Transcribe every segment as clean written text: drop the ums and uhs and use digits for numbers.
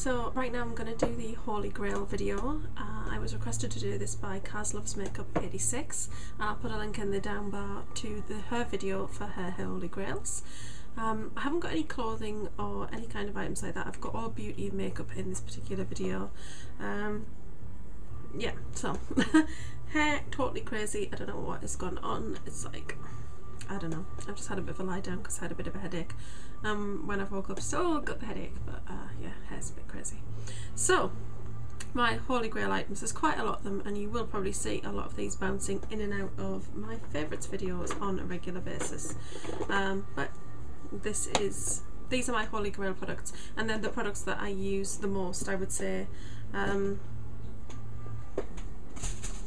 So right now I'm going to do the Holy Grail video. I was requested to do this by Kaz Loves Makeup 86, and I'll put a link in the down bar to her video for her Holy Grails. I haven't got any clothing or any kind of items like that. I've got all beauty and makeup in this particular video. Yeah, so hair totally crazy. I don't know what has gone on. It's like, I don't know, I've just had a bit of a lie down because I had a bit of a headache. When I woke up, still got the headache, but yeah, hair's a bit crazy. So my Holy Grail items, there's quite a lot of them, and you will probably see a lot of these bouncing in and out of my favourites videos on a regular basis. But these are my Holy Grail products, and then the products that I use the most, I would say.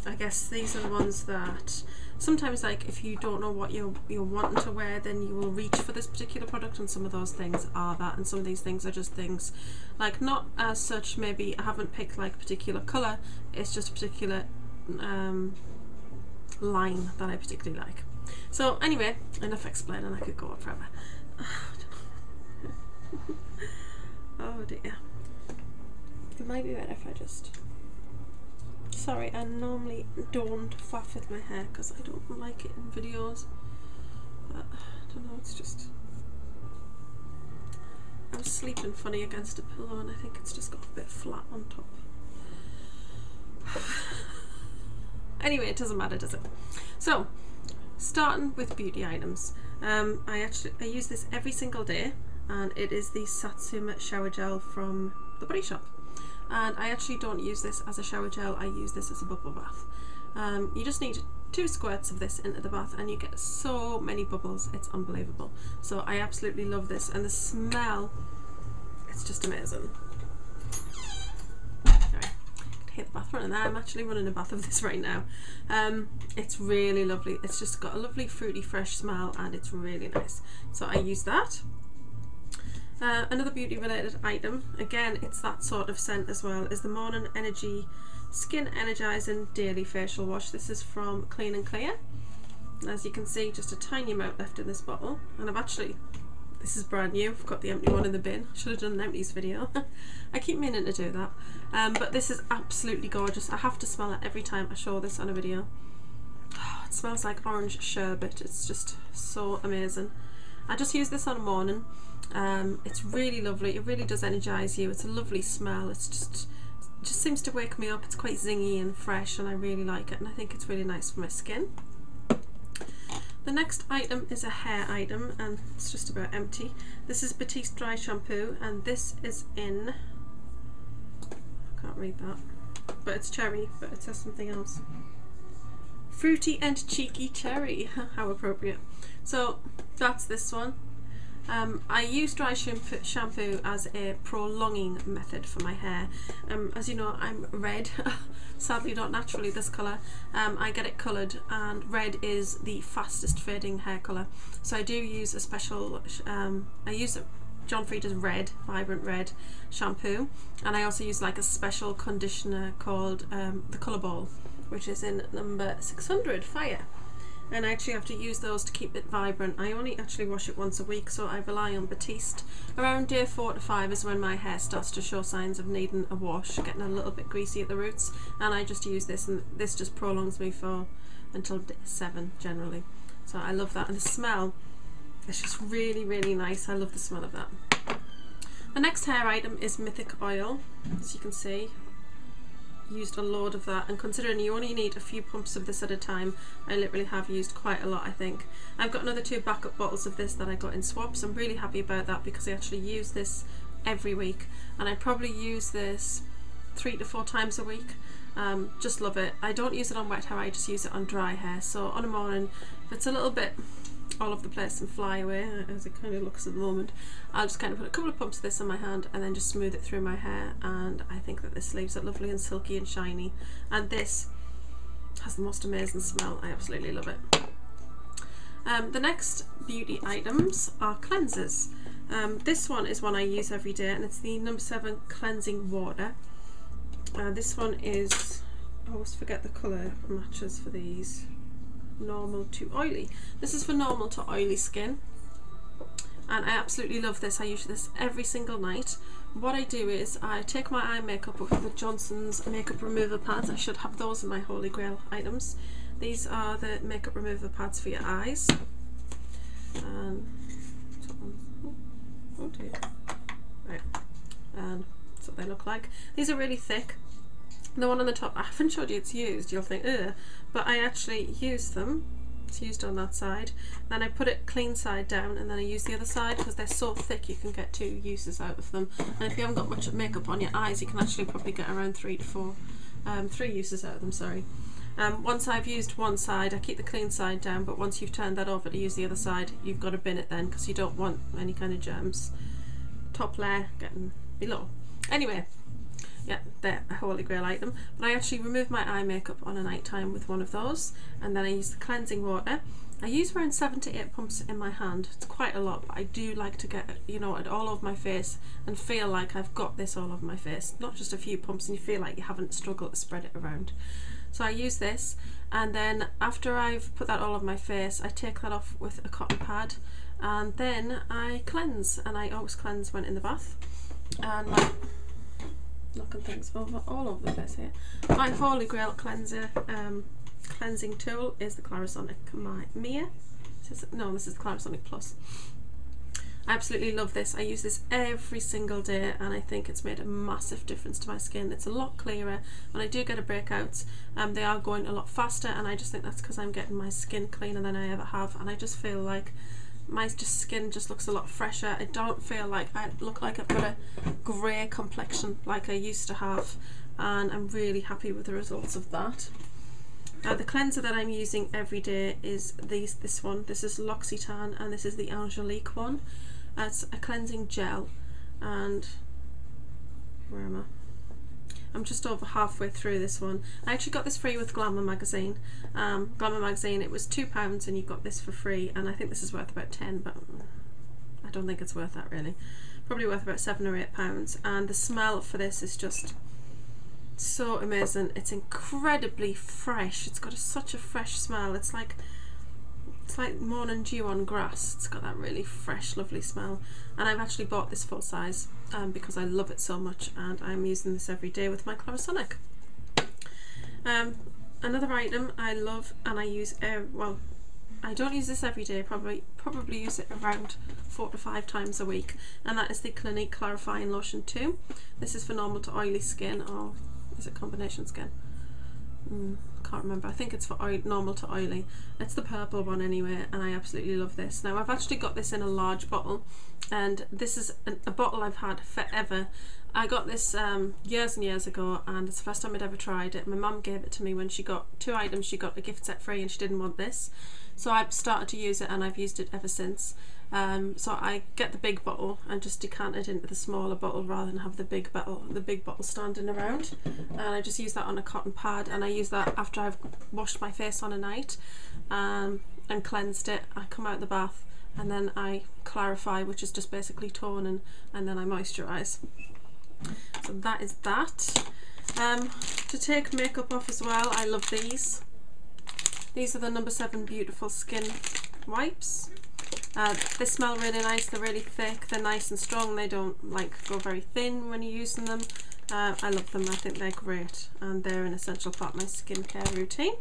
I guess these are the ones that sometimes, like, if you don't know what you're wanting to wear, then you will reach for this particular product, and some of those things are that, and some of these things are just things like, not as such, maybe I haven't picked like a particular colour, it's just a particular line that I particularly like. So anyway, enough explaining, I could go on forever. Oh dear. It might be better if I just... Sorry, I normally don't faff with my hair because I don't like it in videos, but I don't know, it's just... I was sleeping funny against a pillow and I think it's just got a bit flat on top. Anyway, it doesn't matter, does it? So, starting with beauty items. I use this every single day, and it is the Satsuma shower gel from the Body Shop. And I actually don't use this as a shower gel, I use this as a bubble bath. You just need 2 squirts of this into the bath and you get so many bubbles, it's unbelievable. So I absolutely love this, and the smell, it's just amazing. Sorry, I hate the bath running there. I'm actually running a bath of this right now. It's really lovely, it's just got a lovely fruity fresh smell and it's really nice. So I use that. Another beauty related item, again it's that sort of scent as well, is the Morning Energy Skin Energizing Daily Facial Wash. This is from Clean and Clear. And as you can see, just a tiny amount left in this bottle, and I've actually, this is brand new, I've got the empty one in the bin. Should have done an empties video. I keep meaning to do that. But this is absolutely gorgeous. I have to smell it every time I show this on a video. Oh, it smells like orange sherbet, it's just so amazing. I just use this on a morning. It's really lovely, it really does energise you, it's a lovely smell, it just seems to wake me up, it's quite zingy and fresh and I really like it, and I think it's really nice for my skin. The next item is a hair item, and it's just about empty. This is Batiste Dry Shampoo, and this is in, I can't read that, but it's cherry, but it says something else. Fruity and cheeky cherry, how appropriate. So that's this one. I use dry shampoo as a prolonging method for my hair. As you know, I'm red, sadly not naturally this colour. I get it coloured, and red is the fastest fading hair colour. So I do use a special, I use John Frieda's red, vibrant red shampoo, and I also use like a special conditioner called the Colour Ball, which is in number 600 Fire. And I actually have to use those to keep it vibrant. I only actually wash it once a week, so I rely on Batiste. Around day 4 to 5 is when my hair starts to show signs of needing a wash, getting a little bit greasy at the roots, and I just use this, and this just prolongs me for until day 7 generally. So I love that, and the smell, it's just really, really nice. I love the smell of that. The next hair item is Mythic Oil. As you can see, used a load of that, and considering you only need a few pumps of this at a time, I literally have used quite a lot. I think I've got another 2 backup bottles of this that I got in swaps. I'm really happy about that because I actually use this every week, and I probably use this 3 to 4 times a week. Just love it. I don't use it on wet hair, I just use it on dry hair. So on a morning, if it's a little bit all over the place and fly away, as it kind of looks at the moment, I'll just kind of put a couple of pumps of this on my hand and then just smooth it through my hair, and I think that this leaves it lovely and silky and shiny, and this has the most amazing smell. I absolutely love it. The next beauty items are cleansers. This one is one I use every day, and it's the number 7 Cleansing Water. This one is, I always forget the colour matches for these, normal to oily. This is for normal to oily skin, and I absolutely love this. I use this every single night what I do is I take my eye makeup with the Johnson's makeup remover pads. I should have those in my Holy Grail items. These are the makeup remover pads for your eyes. And oh dear. Right. And that's what they look like. These are really thick. The one on the top, I haven't showed you it's used, you'll think, ugh, but I actually use them. It's used on that side. Then I put it clean side down and then I use the other side because they're so thick you can get 2 uses out of them. And if you haven't got much makeup on your eyes, you can actually probably get around 3 to 4, 3 uses out of them, sorry. Once I've used one side, I keep the clean side down, but once you've turned that over to use the other side, you've got to bin it then because you don't want any kind of germs. Top layer getting below. Anyway, yeah, they're a Holy Grail item. But I actually remove my eye makeup on a night time with one of those, and then I use the cleansing water. I use around 7 to 8 pumps in my hand. It's quite a lot, but I do like to get, you know, it all over my face and feel like I've got this all over my face. Not just a few pumps and you feel like you haven't struggled to spread it around. So I use this, and then after I've put that all over my face, I take that off with a cotton pad, and then I cleanse, and I always cleanse when in the bath. And my knocking things over all over the place here. My Holy Grail cleanser cleansing tool is the Clarisonic Mia. No, this is the Clarisonic Plus. I absolutely love this. I use this every single day and I think it's made a massive difference to my skin. It's a lot clearer. When I do get a breakout, they are going a lot faster, and I just think that's because I'm getting my skin cleaner than I ever have, and I just feel like my skin just looks a lot fresher. I don't feel like I look like I've got a grey complexion like I used to have, and I'm really happy with the results of that. The cleanser that I'm using every day is this one. This is L'Occitane, and this is the Angelique one. It's a cleansing gel, and where am I? I'm just over halfway through this one. I actually got this free with Glamour magazine. Glamour magazine, it was £2 and you got this for free, and I think this is worth about 10, but I don't think it's worth that really. Probably worth about £7 or £8, and the smell for this is just so amazing. It's incredibly fresh. It's got such a fresh smell. It's like morning dew on grass. It's got that really fresh, lovely smell. And I've actually bought this full size because I love it so much, and I'm using this every day with my Clarisonic. Another item I love and I use, well, I don't use this every day, probably use it around 4 to 5 times a week, and that is the Clinique Clarifying Lotion 2. This is for normal to oily skin, or is it combination skin? Can't remember. I think it's for normal to oily. It's the purple one anyway, and I absolutely love this. Now I've actually got this in a large bottle, and this is a bottle I've had forever. I got this years and years ago, and it's the first time I'd ever tried it. My mum gave it to me when she got 2 items. She got a gift set free and she didn't want this, so I started to use it and I've used it ever since. So I get the big bottle and just decant it into the smaller bottle rather than have the big bottle standing around, and I just use that on a cotton pad, and I use that after I've washed my face on a night and cleansed it. I come out of the bath and then I clarify, which is just basically toning, and then I moisturise. So that is that. To take makeup off as well, I love these. These are the No. 7 Beautiful Skin wipes. They smell really nice. They're really thick, they're nice and strong, they don't go very thin when you're using them. I love them. I think they're great, and they're an essential part of my skincare routine.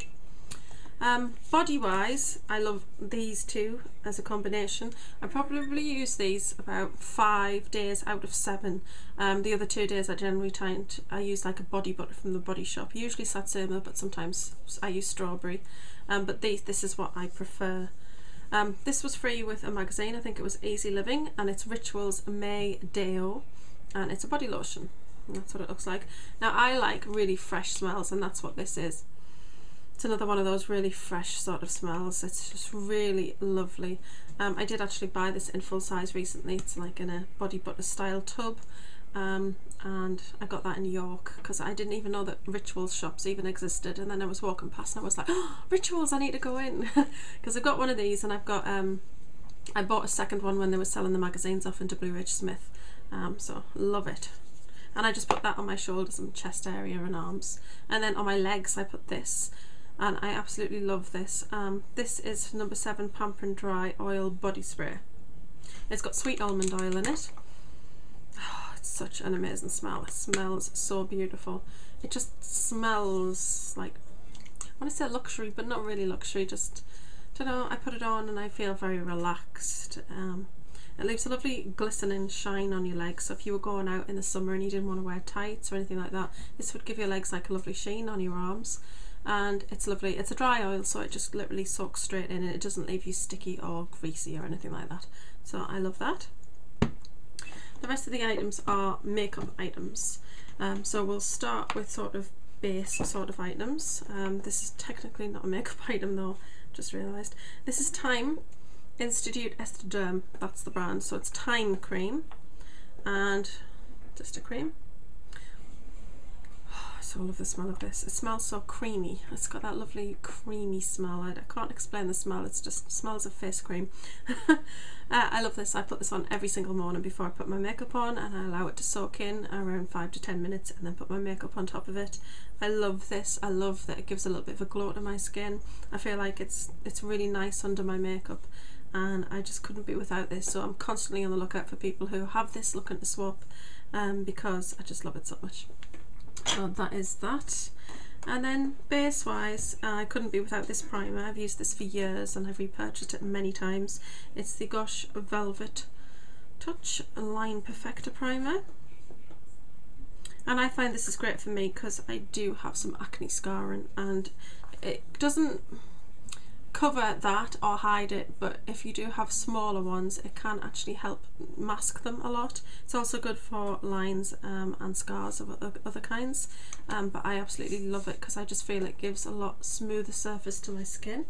Body wise, I love these two as a combination. I probably use these about 5 days out of 7. The other 2 days I use like a body butter from the Body Shop, usually Satsuma, but sometimes I use strawberry. But this is what I prefer. This was free with a magazine. I think it was Easy Living, and it's Rituals May Deo, and it's a body lotion. And that's what it looks like. Now I like really fresh smells, and that's what this is. It's another one of those really fresh sort of smells. It's just really lovely. I did actually buy this in full size recently. It's like in a body butter style tub, and I got that in York because I didn't even know that Rituals shops even existed, and then I was walking past and I was like, oh, Rituals, I need to go in because I've got one of these, and I've got I bought a second one when they were selling the magazines off in WH Smith, so love it. And I just put that on my shoulders and chest area and arms, and then on my legs I put this, and I absolutely love this. This is No. 7 Pamper and Dry Oil Body Spray. It's got sweet almond oil in it. it's such an amazing smell. It smells so beautiful. It just smells like, I want to say luxury, but not really luxury, just, I don't know, I put it on and I feel very relaxed. It leaves a lovely glistening shine on your legs, so if you were going out in the summer and you didn't want to wear tights or anything like that, this would give your legs like a lovely sheen on your arms. And it's lovely. It's a dry oil, so it just literally soaks straight in and it doesn't leave you sticky or greasy or anything like that. So I love that. The rest of the items are makeup items. So we'll start with sort of base sort of items. This is technically not a makeup item though, just realised. This is Time Institute Esthederm, that's the brand. So it's Time cream and just a cream. I love the smell of this. It smells so creamy. It's got that lovely creamy smell. I can't explain the smell. It's just smells of face cream. I love this. I put this on every single morning before I put my makeup on, and I allow it to soak in around 5 to 10 minutes and then put my makeup on top of it. I love this. I love that it gives a little bit of a glow to my skin. I feel like it's really nice under my makeup, and I just couldn't be without this. So I'm constantly on the lookout for people who have this looking to swap, because I just love it so much. So that is that. And then base wise, I couldn't be without this primer. I've used this for years and I've repurchased it many times. It's the Gosh Velvet Touch Line Perfector Primer, and I find this is great for me because I do have some acne scarring, and it doesn't cover that or hide it, but if you do have smaller ones it can actually help mask them a lot. It's also good for lines and scars of other kinds, but I absolutely love it because I just feel it gives a lot smoother surface to my skin.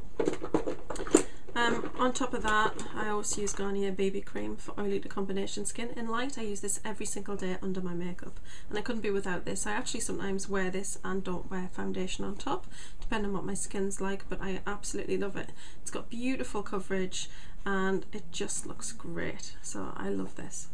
On top of that, I always use Garnier BB Cream for oily to combination skin in light. I use this every single day under my makeup, and I couldn't be without this. I actually sometimes wear this and don't wear foundation on top, depending on what my skin's like, but I absolutely love it. It's got beautiful coverage and it just looks great, so I love this.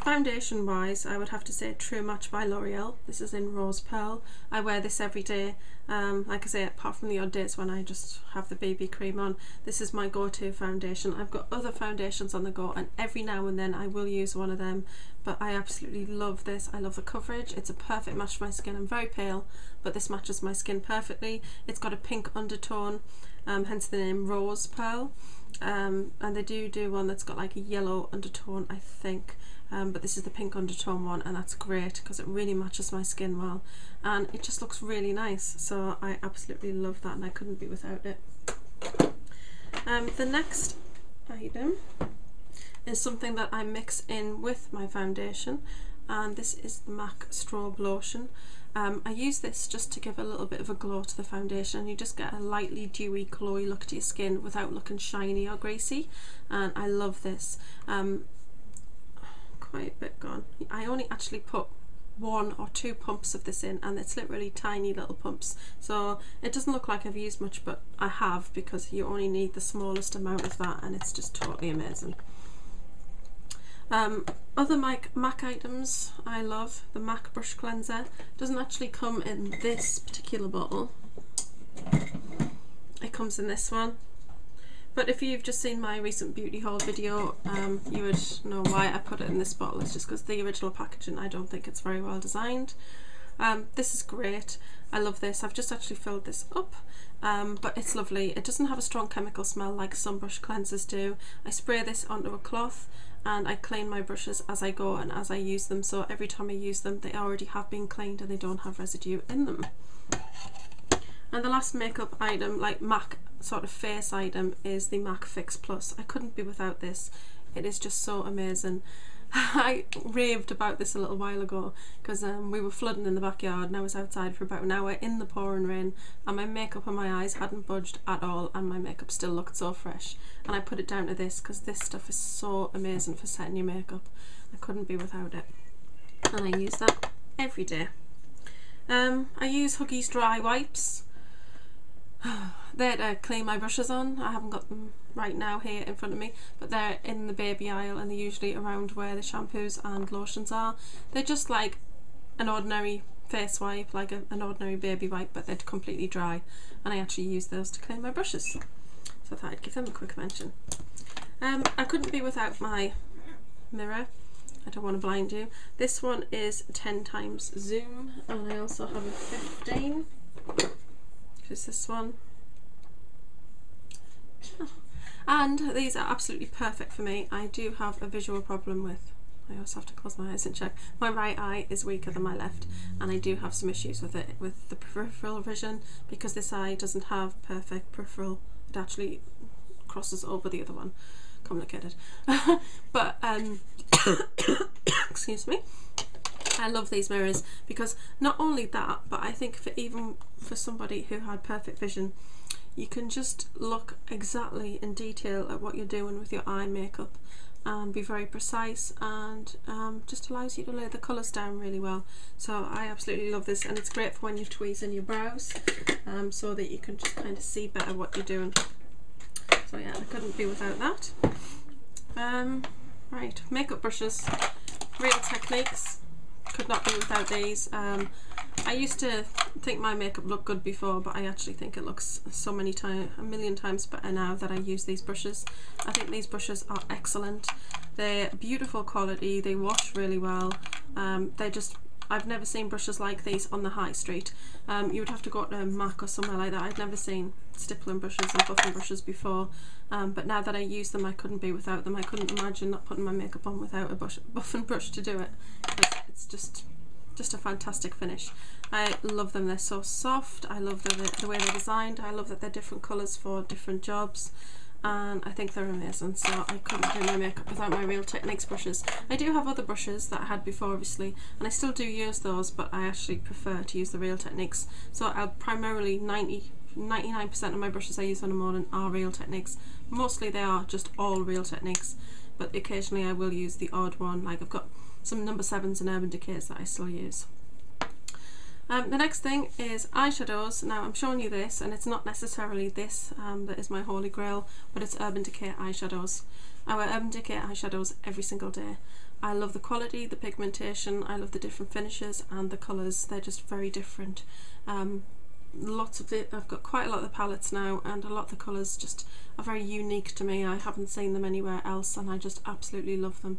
Foundation wise, I would have to say True Match by L'Oreal. This is in Rose Pearl. I wear this every day. Like I say, apart from the odd days when I just have the BB cream on, this is my go-to foundation. I've got other foundations on the go, and every now and then I will use one of them, but I absolutely love this. I love the coverage. It's a perfect match for my skin. I'm very pale, but this matches my skin perfectly. It's got a pink undertone, hence the name Rose Pearl. And they do one that's got like a yellow undertone, I think, but this is the pink undertone one, and that's great because it really matches my skin well, and it just looks really nice. So I absolutely love that, and I couldn't be without it. The next item is something that I mix in with my foundation, and this is the MAC Strobe Lotion. I use this just to give a little bit of a glow to the foundation, and you just get a lightly dewy, glowy look to your skin without looking shiny or greasy, and I love this. Quite a bit gone. I only actually put 1 or 2 pumps of this in, and it's literally tiny little pumps, so it doesn't look like I've used much, but I have, because you only need the smallest amount of that, and it's just totally amazing. Other MAC items I love. The MAC Brush Cleanser doesn't actually come in this particular bottle, it comes in this one, but if you've just seen my recent beauty haul video, you would know why I put it in this bottle. It's just because the original packaging, I don't think it's very well designed. This is great. I love this. I've just actually filled this up, but it's lovely. It doesn't have a strong chemical smell like some brush cleansers do. I spray this onto a cloth and I clean my brushes as I go and as I use them, so every time I use them they already have been cleaned and they don't have residue in them. And the last makeup item, like MAC sort of face item, is the MAC Fix Plus. I couldn't be without this. It is just so amazing. I raved about this a little while ago because we were flooding in the backyard, and I was outside for about an hour in the pouring rain, and my makeup on my eyes hadn't budged at all, and my makeup still looked so fresh. And I put it down to this because this stuff is so amazing for setting your makeup. I couldn't be without it, and I use that every day. I use Huggies dry wipes. They're to clean my brushes on. I haven't got them right now here in front of me, but they're in the baby aisle, and they're usually around where the shampoos and lotions are. They're just like an ordinary face wipe, like an ordinary baby wipe, but they're completely dry, and I actually use those to clean my brushes, so I thought I'd give them a quick mention. I couldn't be without my mirror. I don't want to blind you. This one is 10 times zoom, and I also have a 15, which is this one. And these are absolutely perfect for me. I do have a visual problem with, I also have to close my eyes and check. My right eye is weaker than my left, and I do have some issues with it, with the peripheral vision, because this eye doesn't have perfect peripheral. It actually crosses over the other one. Complicated. But excuse me. I love these mirrors because not only that, but I think even for somebody who had perfect vision, you can just look exactly in detail at what you're doing with your eye makeup and be very precise, and just allows you to lay the colours down really well. So I absolutely love this, and it's great for when you're tweezing your brows, so that you can just kind of see better what you're doing. So yeah, I couldn't be without that. Right, makeup brushes, Real Techniques, could not be without these. I used to think my makeup looked good before, but I actually think it looks a million times better now that I use these brushes. I think these brushes are excellent. They're beautiful quality, they wash really well. I've never seen brushes like these on the high street. You would have to go to MAC or somewhere like that. I'd never seen stippling brushes and buffing brushes before, but now that I use them, I couldn't be without them. I couldn't imagine not putting my makeup on without a buffing brush to do it. It's just a fantastic finish. I love them. They're so soft. I love the way they're designed. I love that they're different colours for different jobs, and I think they're amazing. So I couldn't do my makeup without my Real Techniques brushes. I do have other brushes that I had before, obviously, and I still do use those, but I actually prefer to use the Real Techniques. So I'll primarily 99% of my brushes I use on a morning are Real Techniques. Mostly they are just all Real Techniques, but occasionally I will use the odd one. Like I've got some number 7s and Urban Decays that I still use. The next thing is eyeshadows. Now I'm showing you this, and it's not necessarily this that is my holy grail, but it's Urban Decay eyeshadows. I wear Urban Decay eyeshadows every single day. I love the quality, the pigmentation, I love the different finishes and the colours. They're just very different. Lots of it, I've got quite a lot of the palettes now, and a lot of the colours just are very unique to me. I haven't seen them anywhere else, and I just absolutely love them.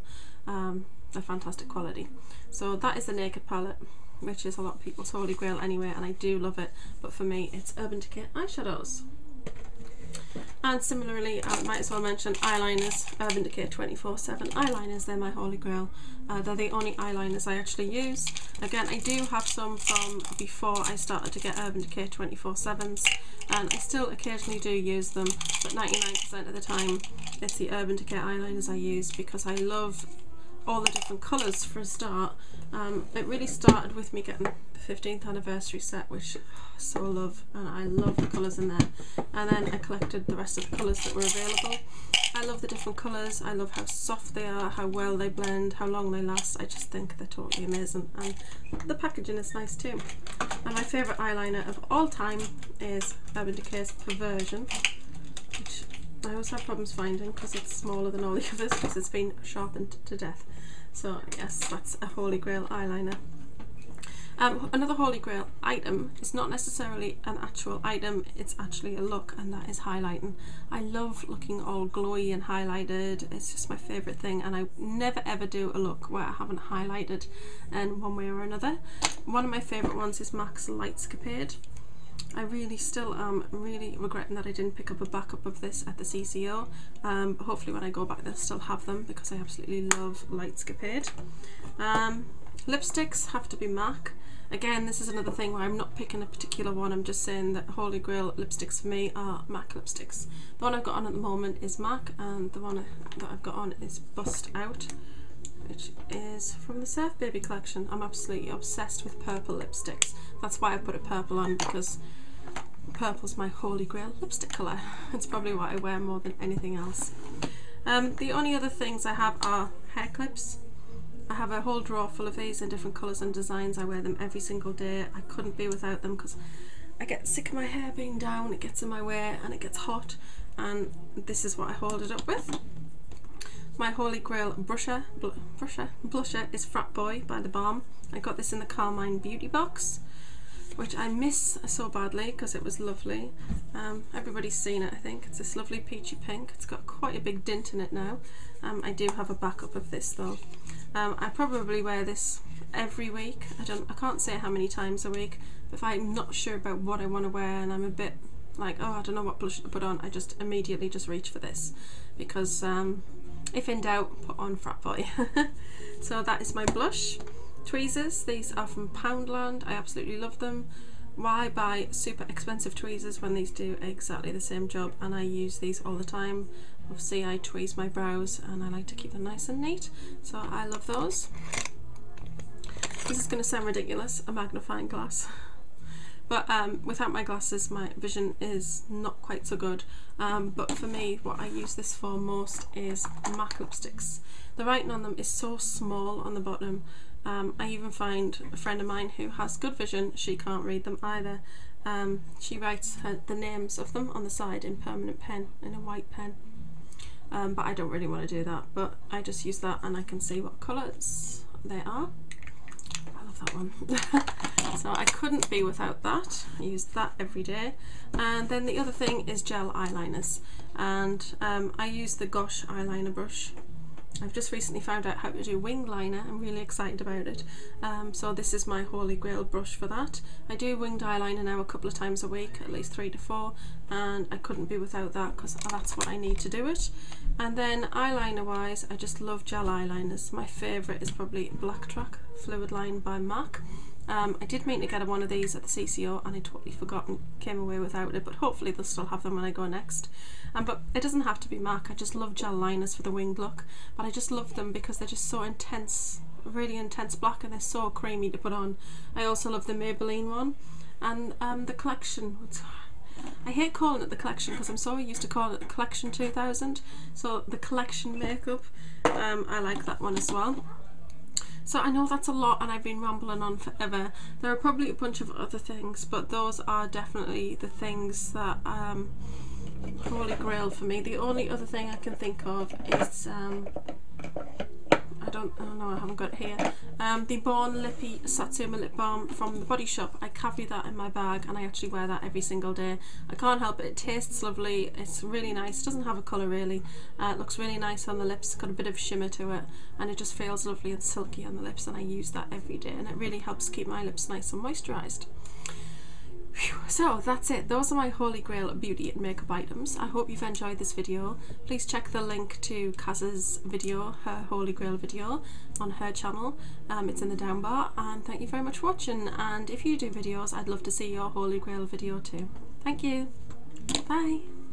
They're fantastic quality. So that is the Naked palette, which is a lot of people's holy grail anyway, and I do love it, but for me it's Urban Decay eyeshadows. And similarly, I might as well mention eyeliners. Urban Decay 24/7 eyeliners, they're my holy grail. They're the only eyeliners I actually use. Again, I do have some from before I started to get Urban Decay 24/7s, and I still occasionally do use them, but 99% of the time it's the Urban Decay eyeliners I use, because I love all the different colours for a start. It really started with me getting the 15th anniversary set, which I so love, and I love the colours in there, and then I collected the rest of the colours that were available. I love the different colours, I love how soft they are, how well they blend, how long they last. I just think they're totally amazing, and the packaging is nice too. And my favourite eyeliner of all time is Urban Decay's Perversion, which I always have problems finding because it's smaller than all the others because it's been sharpened to death. So yes, that's a holy grail eyeliner. Another holy grail item is not necessarily an actual item, it's actually a look, and that is highlighting. I love looking all glowy and highlighted. It's just my favourite thing, and I never ever do a look where I haven't highlighted in one way or another. One of my favourite ones is MAC's Lightscapade. I really still am really regretting that I didn't pick up a backup of this at the CCO. Hopefully when I go back they'll still have them, because I absolutely love Lightscapade. Lipsticks have to be MAC. Again, this is another thing where I'm not picking a particular one, I'm just saying that holy grail lipsticks for me are MAC lipsticks. The one I've got on at the moment is MAC, and the one that I've got on is Bust Out, which is from the Surf Baby collection. I'm absolutely obsessed with purple lipsticks. That's why I put a purple on, because purple's my holy grail lipstick colour. It's probably what I wear more than anything else. The only other things I have are hair clips. I have a whole drawer full of these in different colours and designs. I wear them every single day. I couldn't be without them because I get sick of my hair being down, it gets in my way and it gets hot, and this is what I hold it up with. My holy grail blusher is Frat Boy by The Balm. I got this in the Carmine Beauty box. which I miss so badly because it was lovely. Everybody's seen it, I think. It's this lovely peachy pink. It's got quite a big dint in it now. I do have a backup of this though. I probably wear this every week. I can't say how many times a week. If I'm not sure about what I want to wear and I'm a bit like, oh, I don't know what blush to put on, I just immediately just reach for this, because if in doubt, put on Frat Boy. So that is my blush. Tweezers, these are from Poundland. I absolutely love them. Why buy super expensive tweezers when these do exactly the same job? And I use these all the time. Obviously I tweeze my brows and I like to keep them nice and neat, so I love those. This is going to sound ridiculous, a magnifying glass. But without my glasses my vision is not quite so good. But for me, what I use this for most is MAC lipsticks. The writing on them is so small on the bottom. I even find a friend of mine who has good vision, she can't read them either. She writes the names of them on the side in permanent pen, in a white pen. But I don't really want to do that, but I just use that and I can see what colours they are. I love that one. So I couldn't be without that. I use that every day. And then the other thing is gel eyeliners, and I use the Gosh eyeliner brush. I've just recently found out how to do winged liner. I'm really excited about it. So this is my holy grail brush for that. I do winged eyeliner now a couple of times a week, at least 3 to 4, and I couldn't be without that because that's what I need to do it. And then eyeliner wise, I just love gel eyeliners. My favourite is probably Black Track Fluid Line by MAC. I did mean to get one of these at the CCO and I totally forgot and came away without it, but hopefully they'll still have them when I go next. But it doesn't have to be MAC, I just love gel liners for the winged look, but I just love them because they're just so intense, really intense black, and they're so creamy to put on. I also love the Maybelline one, and the collection. I hate calling it the collection because I'm so used to calling it the collection 2000, so the collection makeup, I like that one as well. So I know that's a lot and I've been rambling on forever. There are probably a bunch of other things, but those are definitely the things that holy grail for me. The only other thing I can think of is I haven't got it here. The Born Lippy Satsuma Lip Balm from the Body Shop. I carry that in my bag and I actually wear that every single day. I can't help it. It tastes lovely. It's really nice. It doesn't have a colour really. It looks really nice on the lips. Got a bit of shimmer to it and it just feels lovely and silky on the lips, and I use that every day and it really helps keep my lips nice and moisturised. So that's it. Those are my holy grail beauty and makeup items. I hope you've enjoyed this video. Please check the link to Kaz's video, her holy grail video on her channel. It's in the down bar, and thank you very much for watching, and if you do videos I'd love to see your holy grail video too. Thank you. Bye.